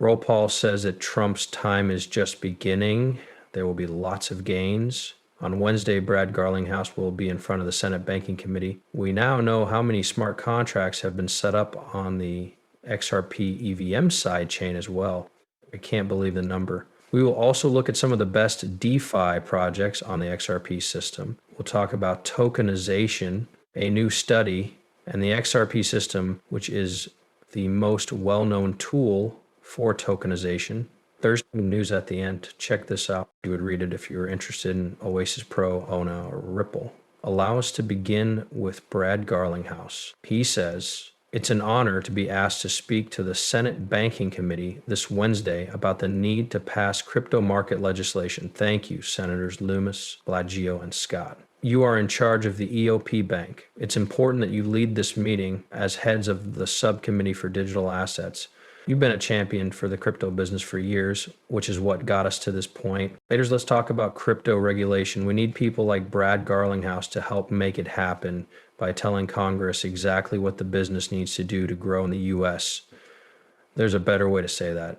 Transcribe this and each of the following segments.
Roll Paul says that Trump's time is just beginning. There will be lots of gains. On Wednesday, Brad Garlinghouse will be in front of the Senate Banking Committee. We now know how many smart contracts have been set up on the XRP EVM sidechain as well. I can't believe the number. We will also look at some of the best DeFi projects on the XRP system. We'll talk about tokenization, a new study, and the XRP system, which is the most well-known tool for tokenization. There's news at the end. Check this out. You would read it if you were interested in Oasis Pro, ONA, or Ripple. Allow us to begin with Brad Garlinghouse. He says, it's an honor to be asked to speak to the Senate Banking Committee this Wednesday about the need to pass crypto market legislation. Thank you, Senators Loomis, Blasio, and Scott. You are in charge of the EOP Bank. It's important that you lead this meeting as heads of the Subcommittee for Digital Assets. You've been a champion for the crypto business for years, which is what got us to this point. Ladies, let's talk about crypto regulation. We need people like Brad Garlinghouse to help make it happen by telling Congress exactly what the business needs to do to grow in the U.S. There's a better way to say that.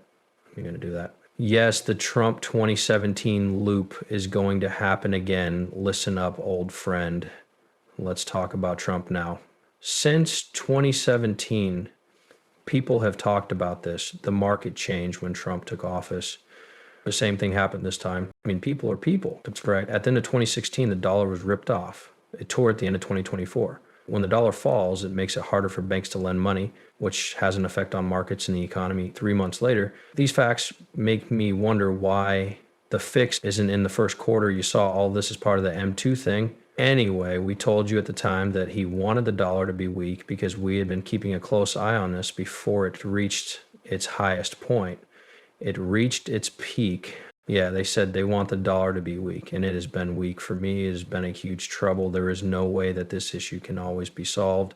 You're going to do that. Yes, the Trump 2017 loop is going to happen again. Listen up, old friend. Let's talk about Trump now. Since 2017, people have talked about this. The market changed when Trump took office. The same thing happened this time. I mean, people are people. That's right. At the end of 2016, the dollar was ripped off. It tore at the end of 2024. When the dollar falls, it makes it harder for banks to lend money, which has an effect on markets and the economy 3 months later. These facts make me wonder why the fix isn't in the first quarter. You saw all this as part of the M2 thing. Anyway, we told you at the time that he wanted the dollar to be weak because we had been keeping a close eye on this before it reached its highest point. It reached its peak. Yeah, they said they want the dollar to be weak, and it has been weak for me. It has been a huge trouble. There is no way that this issue can always be solved.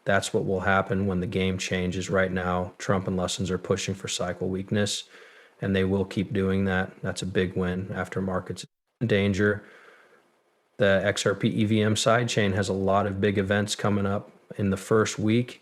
That's what will happen when the game changes. Right now, Trump and Lessons are pushing for cycle weakness, and they will keep doing that. That's a big win after markets in danger. The XRP EVM sidechain has a lot of big events coming up in the first week.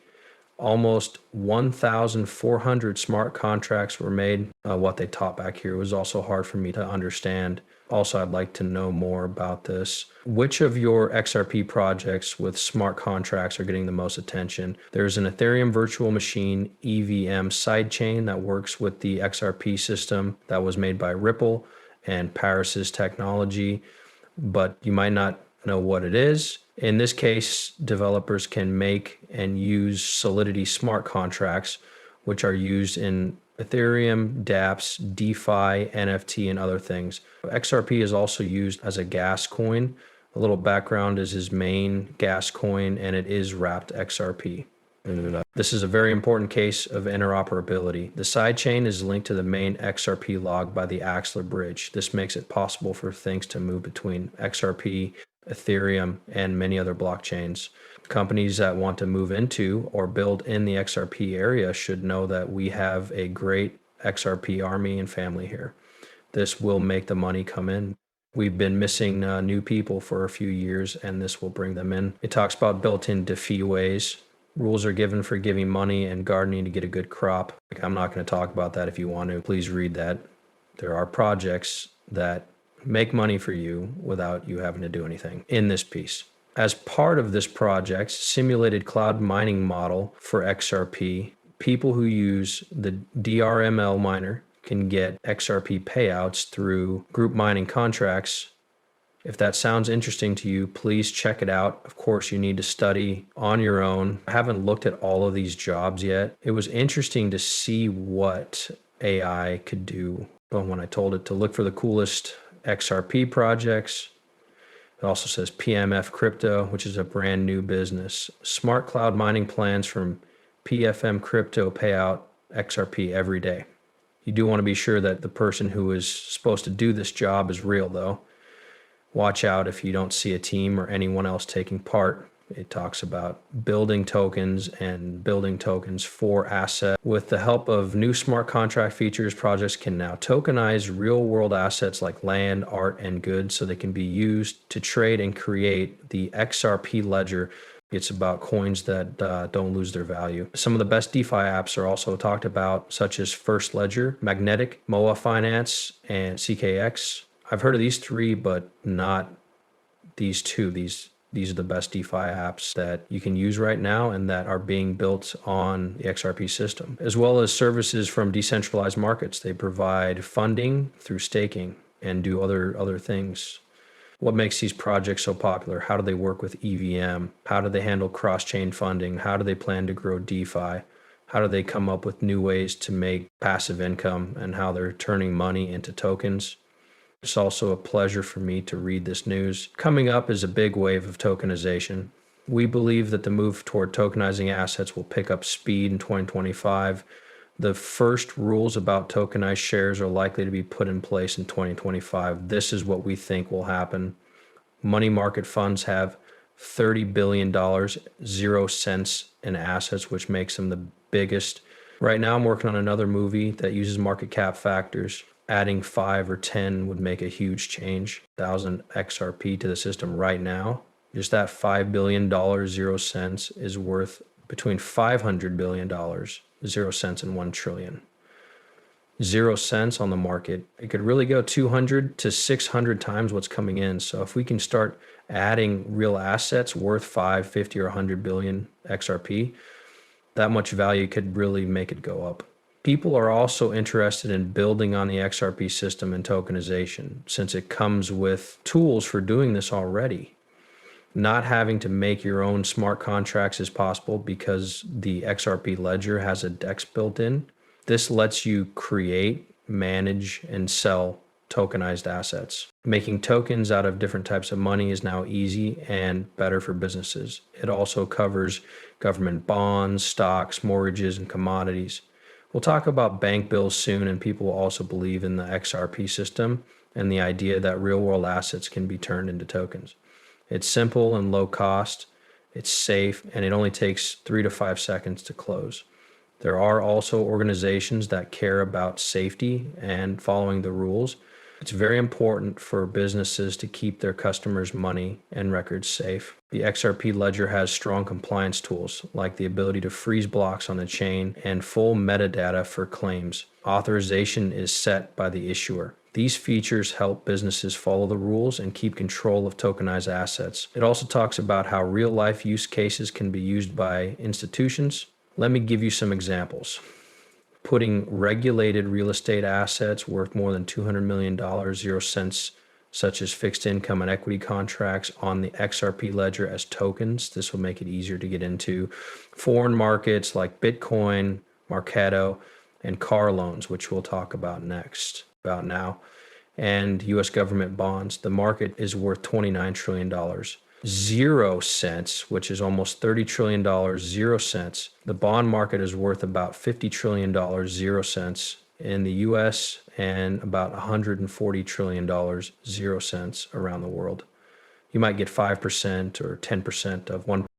Almost 1,400 smart contracts were made. What they taught back here was also hard for me to understand. Also, I'd like to know more about this. Which of your XRP projects with smart contracts are getting the most attention? There's an Ethereum virtual machine EVM sidechain that works with the XRP system that was made by Ripple and Paris's technology, but you might not know what it is. In this case, developers can make and use Solidity smart contracts, which are used in Ethereum, dApps, DeFi, NFT, and other things. XRP is also used as a gas coin. A little background is his main gas coin, and it is wrapped XRP. This is a very important case of interoperability. The sidechain is linked to the main XRP log by the Axler bridge. This makes it possible for things to move between XRP, Ethereum, and many other blockchains. Companies that want to move into or build in the XRP area should know that we have a great XRP army and family here. This will make the money come in. We've been missing new people for a few years, and this will bring them in. It talks about built-in DeFi ways. Rules are given for giving money and gardening to get a good crop. I'm not going to talk about that. If you want to, please read that. There are projects that make money for you without you having to do anything in this piece. As part of this project, simulated cloud mining model for XRP, people who use the DRML miner can get XRP payouts through group mining contracts. If that sounds interesting to you, please check it out. Of course, you need to study on your own. I haven't looked at all of these jobs yet. It was interesting to see what AI could do. But when I told it to look for the coolest XRP projects, it also says PMF Crypto, which is a brand new business. Smart cloud mining plans from PFM Crypto pay out XRP every day. You do want to be sure that the person who is supposed to do this job is real, though. Watch out if you don't see a team or anyone else taking part. It talks about building tokens and building tokens for assets. With the help of new smart contract features, projects can now tokenize real-world assets like land, art, and goods so they can be used to trade and create the XRP ledger. It's about coins that don't lose their value. Some of the best DeFi apps are also talked about, such as First Ledger, Magnetic, MOA Finance, and CKX. I've heard of these three, but not these two. These are the best DeFi apps that you can use right now and that are being built on the XRP system, as well as services from decentralized markets. They provide funding through staking and do other things. What makes these projects so popular? How do they work with EVM? How do they handle cross-chain funding? How do they plan to grow DeFi? How do they come up with new ways to make passive income and how they're turning money into tokens? It's also a pleasure for me to read this news. Coming up is a big wave of tokenization. We believe that the move toward tokenizing assets will pick up speed in 2025. The first rules about tokenized shares are likely to be put in place in 2025. This is what we think will happen. Money market funds have $30 billion, 0 cents in assets, which makes them the biggest. Right now, I'm working on another movie that uses market cap factors. Adding 5 or 10 would make a huge change. 1,000 XRP to the system right now. Just that $5 billion, 0 cents is worth between $500 billion, 0 cents, and 1 trillion. 0 cents on the market, it could really go 200 to 600 times what's coming in. So if we can start adding real assets worth 5, 50, or 100 billion XRP, that much value could really make it go up. People are also interested in building on the XRP system and tokenization, since it comes with tools for doing this already. Not having to make your own smart contracts is possible because the XRP ledger has a DEX built in. This lets you create, manage, and sell tokenized assets. Making tokens out of different types of money is now easy and better for businesses. It also covers government bonds, stocks, mortgages, and commodities. We'll talk about bank bills soon, and people will also believe in the XRP system and the idea that real-world assets can be turned into tokens. It's simple and low cost, it's safe, and it only takes 3 to 5 seconds to close. There are also organizations that care about safety and following the rules. It's very important for businesses to keep their customers' money and records safe. The XRP ledger has strong compliance tools, like the ability to freeze blocks on the chain and full metadata for claims. Authorization is set by the issuer. These features help businesses follow the rules and keep control of tokenized assets. It also talks about how real-life use cases can be used by institutions. Let me give you some examples. Putting regulated real estate assets worth more than $200 million, 0 cents, such as fixed income and equity contracts, on the XRP ledger as tokens. This will make it easier to get into foreign markets like Bitcoin, Marketo, and car loans, which we'll talk about now, and U.S. government bonds. The market is worth $29 trillion. 0 cents, which is almost $30 trillion, 0 cents. The bond market is worth about $50 trillion, 0 cents in the US, and about $140 trillion, 0 cents around the world. You might get 5% or 10% of one